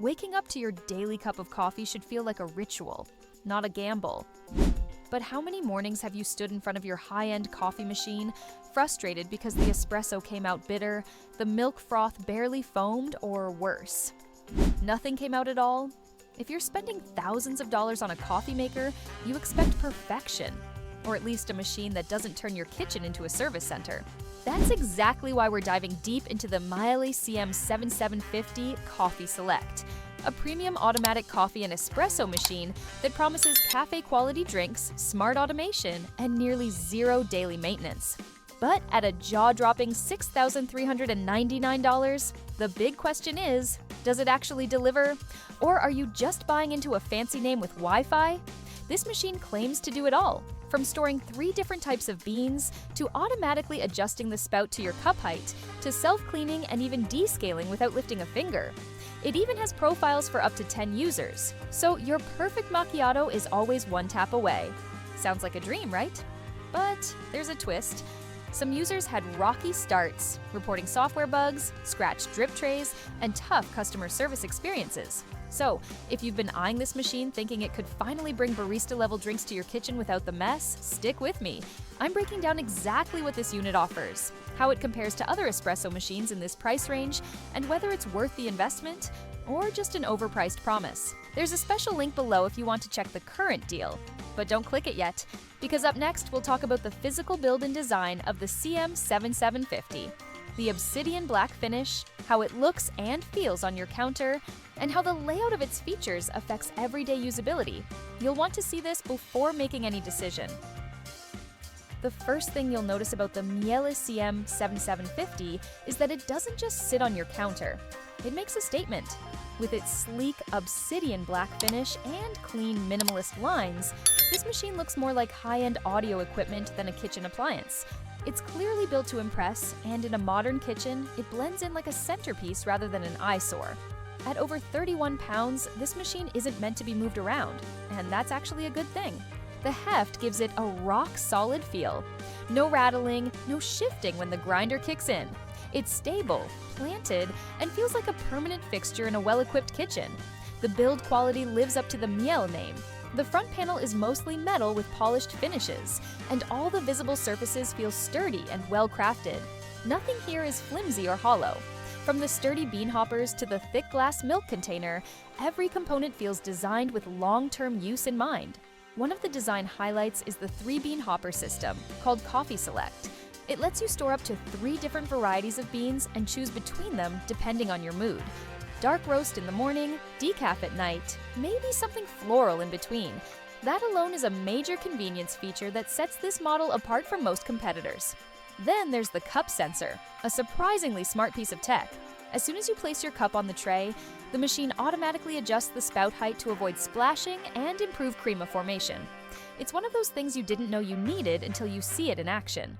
Waking up to your daily cup of coffee should feel like a ritual, not a gamble. But how many mornings have you stood in front of your high-end coffee machine, frustrated because the espresso came out bitter, the milk froth barely foamed, or worse? Nothing came out at all? If you're spending thousands of dollars on a coffee maker, you expect perfection, or at least a machine that doesn't turn your kitchen into a service center. That's exactly why we're diving deep into the Miele CM 7750 CoffeeSelect, a premium automatic coffee and espresso machine that promises cafe-quality drinks, smart automation, and nearly zero daily maintenance. But at a jaw-dropping $6,399, the big question is, does it actually deliver? Or are you just buying into a fancy name with Wi-Fi? This machine claims to do it all, from storing 3 different types of beans, to automatically adjusting the spout to your cup height, to self-cleaning and even descaling without lifting a finger. It even has profiles for up to 10 users, so your perfect macchiato is always one tap away. Sounds like a dream, right? But there's a twist. Some users had rocky starts, reporting software bugs, scratched drip trays, and tough customer service experiences. So, if you've been eyeing this machine thinking it could finally bring barista-level drinks to your kitchen without the mess, stick with me. I'm breaking down exactly what this unit offers, how it compares to other espresso machines in this price range, and whether it's worth the investment or just an overpriced promise. There's a special link below if you want to check the current deal. But don't click it yet, because up next we'll talk about the physical build and design of the CM 7750. The Obsidian Black finish, how it looks and feels on your counter, and how the layout of its features affects everyday usability. You'll want to see this before making any decision. The first thing you'll notice about the Miele CM 7750 is that it doesn't just sit on your counter. It makes a statement. With its sleek Obsidian Black finish and clean minimalist lines, this machine looks more like high-end audio equipment than a kitchen appliance. It's clearly built to impress, and in a modern kitchen, it blends in like a centerpiece rather than an eyesore. At over 31 pounds, this machine isn't meant to be moved around, and that's actually a good thing. The heft gives it a rock-solid feel. No rattling, no shifting when the grinder kicks in. It's stable, planted, and feels like a permanent fixture in a well-equipped kitchen. The build quality lives up to the Miele name. The front panel is mostly metal with polished finishes, and all the visible surfaces feel sturdy and well-crafted. Nothing here is flimsy or hollow. From the sturdy bean hoppers to the thick glass milk container, every component feels designed with long-term use in mind. One of the design highlights is the 3-bean hopper system, called CoffeeSelect. It lets you store up to 3 different varieties of beans and choose between them depending on your mood. Dark roast in the morning, decaf at night, maybe something floral in between. That alone is a major convenience feature that sets this model apart from most competitors. Then there's the CupSensor, a surprisingly smart piece of tech. As soon as you place your cup on the tray, the machine automatically adjusts the spout height to avoid splashing and improve crema formation. It's one of those things you didn't know you needed until you see it in action.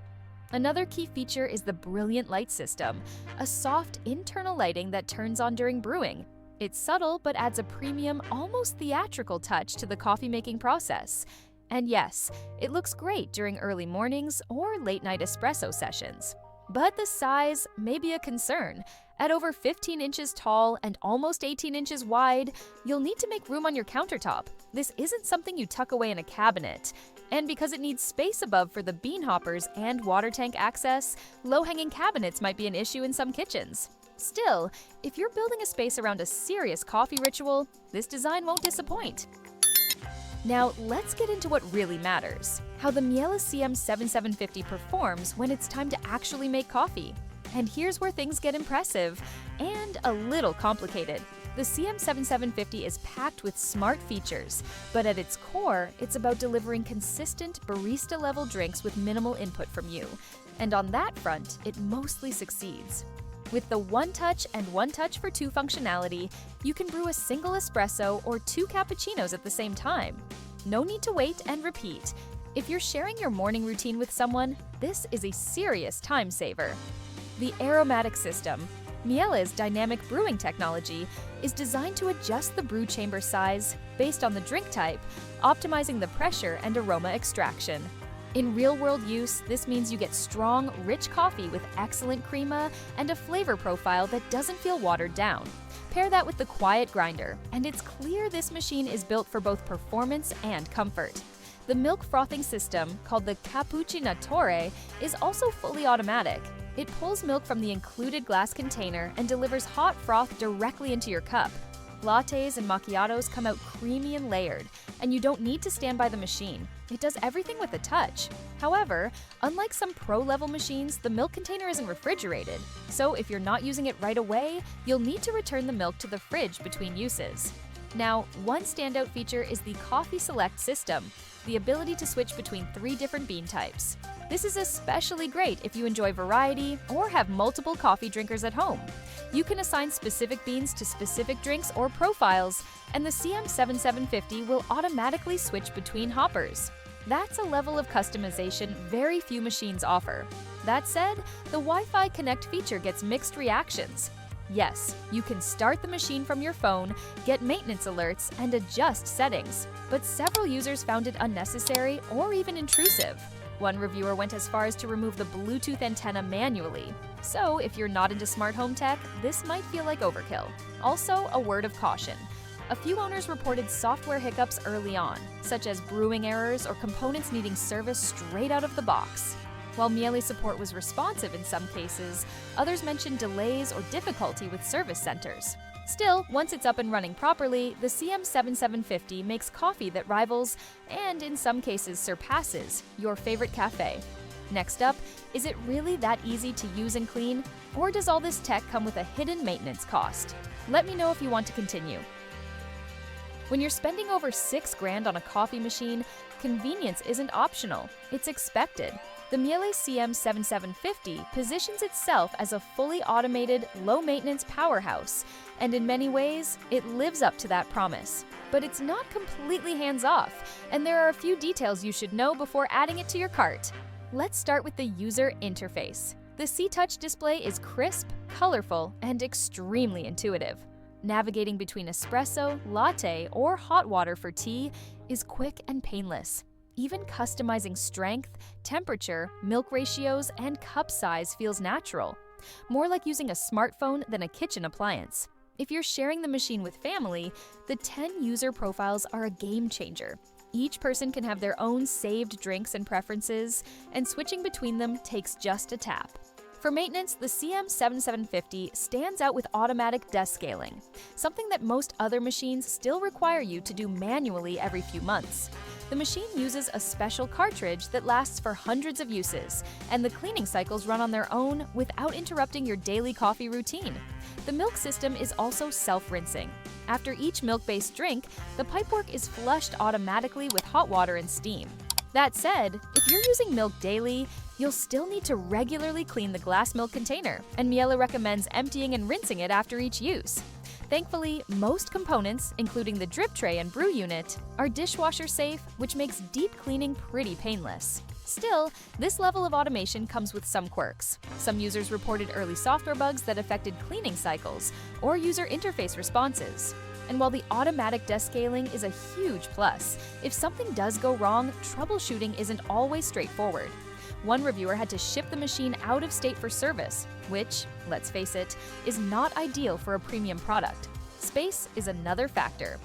Another key feature is the brilliant light system, a soft internal lighting that turns on during brewing. It's subtle but adds a premium, almost theatrical touch to the coffee-making process. And yes, it looks great during early mornings or late-night espresso sessions. But the size may be a concern. At over 15 inches tall and almost 18 inches wide, you'll need to make room on your countertop. This isn't something you tuck away in a cabinet. And because it needs space above for the bean hoppers and water tank access, low-hanging cabinets might be an issue in some kitchens. Still, if you're building a space around a serious coffee ritual, this design won't disappoint. Now, let's get into what really matters, how the Miele CM 7750 performs when it's time to actually make coffee. And here's where things get impressive and a little complicated. The CM 7750 is packed with smart features, but at its core, it's about delivering consistent barista-level drinks with minimal input from you. And on that front, it mostly succeeds. With the OneTouch and OneTouch for 2 functionality, you can brew a single espresso or 2 cappuccinos at the same time. No need to wait and repeat. If you're sharing your morning routine with someone, this is a serious time saver. The AromaticSystem, Miele's dynamic brewing technology, is designed to adjust the brew chamber size based on the drink type, optimizing the pressure and aroma extraction. In real-world use, this means you get strong, rich coffee with excellent crema and a flavor profile that doesn't feel watered down. Pair that with the quiet grinder, and it's clear this machine is built for both performance and comfort. The milk frothing system, called the Cappuccinatore, is also fully automatic. It pulls milk from the included glass container and delivers hot froth directly into your cup. Lattes and macchiatos come out creamy and layered, and you don't need to stand by the machine. It does everything with a touch. However, unlike some pro-level machines, the milk container isn't refrigerated. So if you're not using it right away, you'll need to return the milk to the fridge between uses. Now, one standout feature is the CoffeeSelect system, the ability to switch between 3 different bean types. This is especially great if you enjoy variety or have multiple coffee drinkers at home. You can assign specific beans to specific drinks or profiles, and the CM7750 will automatically switch between hoppers. That's a level of customization very few machines offer. That said, the WiFiConnect feature gets mixed reactions. Yes, you can start the machine from your phone, get maintenance alerts, and adjust settings, but several users found it unnecessary or even intrusive. One reviewer went as far as to remove the Bluetooth antenna manually. So if you're not into smart home tech, this might feel like overkill. Also, a word of caution. A few owners reported software hiccups early on, such as brewing errors or components needing service straight out of the box. While Miele support was responsive in some cases, others mentioned delays or difficulty with service centers. Still, once it's up and running properly, the CM7750 makes coffee that rivals, and in some cases surpasses, your favorite cafe. Next up, is it really that easy to use and clean? Or does all this tech come with a hidden maintenance cost? Let me know if you want to continue. When you're spending over $6,000 on a coffee machine, convenience isn't optional, it's expected. The Miele CM7750 positions itself as a fully automated, low-maintenance powerhouse, and in many ways, it lives up to that promise. But it's not completely hands-off, and there are a few details you should know before adding it to your cart. Let's start with the user interface. The C-Touch display is crisp, colorful, and extremely intuitive. Navigating between espresso, latte, or hot water for tea is quick and painless. Even customizing strength, temperature, milk ratios, and cup size feels natural. More like using a smartphone than a kitchen appliance. If you're sharing the machine with family, the 10 user profiles are a game changer. Each person can have their own saved drinks and preferences, and switching between them takes just a tap. For maintenance, the CM7750 stands out with automatic descaling, something that most other machines still require you to do manually every few months. The machine uses a special cartridge that lasts for hundreds of uses, and the cleaning cycles run on their own without interrupting your daily coffee routine. The milk system is also self-rinsing. After each milk-based drink, the pipework is flushed automatically with hot water and steam. That said, if you're using milk daily, you'll still need to regularly clean the glass milk container, and Miele recommends emptying and rinsing it after each use. Thankfully, most components, including the drip tray and brew unit, are dishwasher safe, which makes deep cleaning pretty painless. Still, this level of automation comes with some quirks. Some users reported early software bugs that affected cleaning cycles or user interface responses. And while the automatic descaling is a huge plus, if something does go wrong, troubleshooting isn't always straightforward. One reviewer had to ship the machine out of state for service, which, let's face it, is not ideal for a premium product. Space is another factor.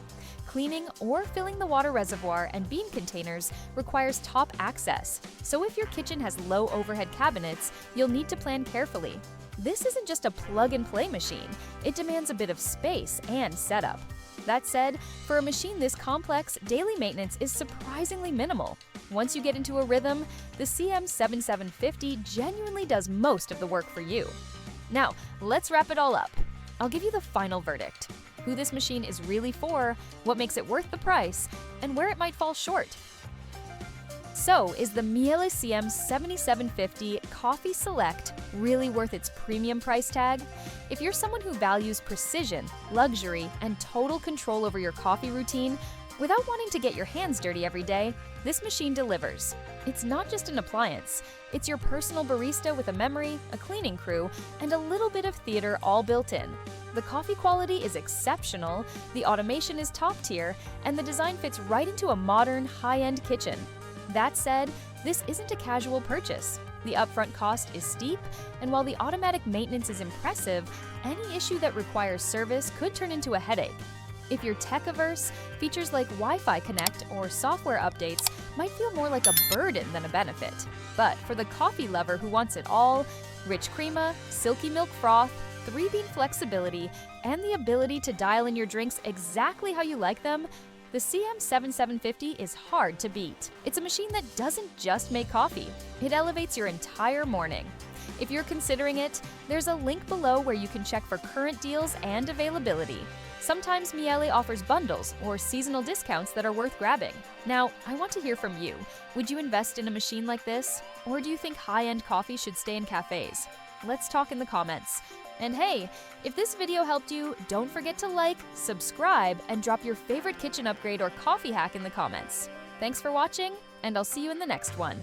Cleaning or filling the water reservoir and bean containers requires top access, so if your kitchen has low overhead cabinets, you'll need to plan carefully. This isn't just a plug-and-play machine, it demands a bit of space and setup. That said, for a machine this complex, daily maintenance is surprisingly minimal. Once you get into a rhythm, the CM7750 genuinely does most of the work for you. Now, let's wrap it all up. I'll give you the final verdict: who this machine is really for, what makes it worth the price, and where it might fall short. So, is the Miele CM7750 CoffeeSelect really worth its premium price tag? If you're someone who values precision, luxury, and total control over your coffee routine, without wanting to get your hands dirty every day, this machine delivers. It's not just an appliance, it's your personal barista with a memory, a cleaning crew, and a little bit of theater all built in. The coffee quality is exceptional, the automation is top tier, and the design fits right into a modern, high-end kitchen. That said, This isn't a casual purchase. The upfront cost is steep, and while the automatic maintenance is impressive, any issue that requires service could turn into a headache. If you're tech-averse, features like WiFiConnect or software updates might feel more like a burden than a benefit. But for the coffee lover who wants it all, rich crema, silky milk froth, 3-bean flexibility, and the ability to dial in your drinks exactly how you like them, the CM7750 is hard to beat. It's a machine that doesn't just make coffee, it elevates your entire morning. If you're considering it, there's a link below where you can check for current deals and availability. Sometimes Miele offers bundles or seasonal discounts that are worth grabbing. Now, I want to hear from you. Would you invest in a machine like this? Or do you think high-end coffee should stay in cafes? Let's talk in the comments. And hey, if this video helped you, don't forget to like, subscribe, and drop your favorite kitchen upgrade or coffee hack in the comments. Thanks for watching, and I'll see you in the next one.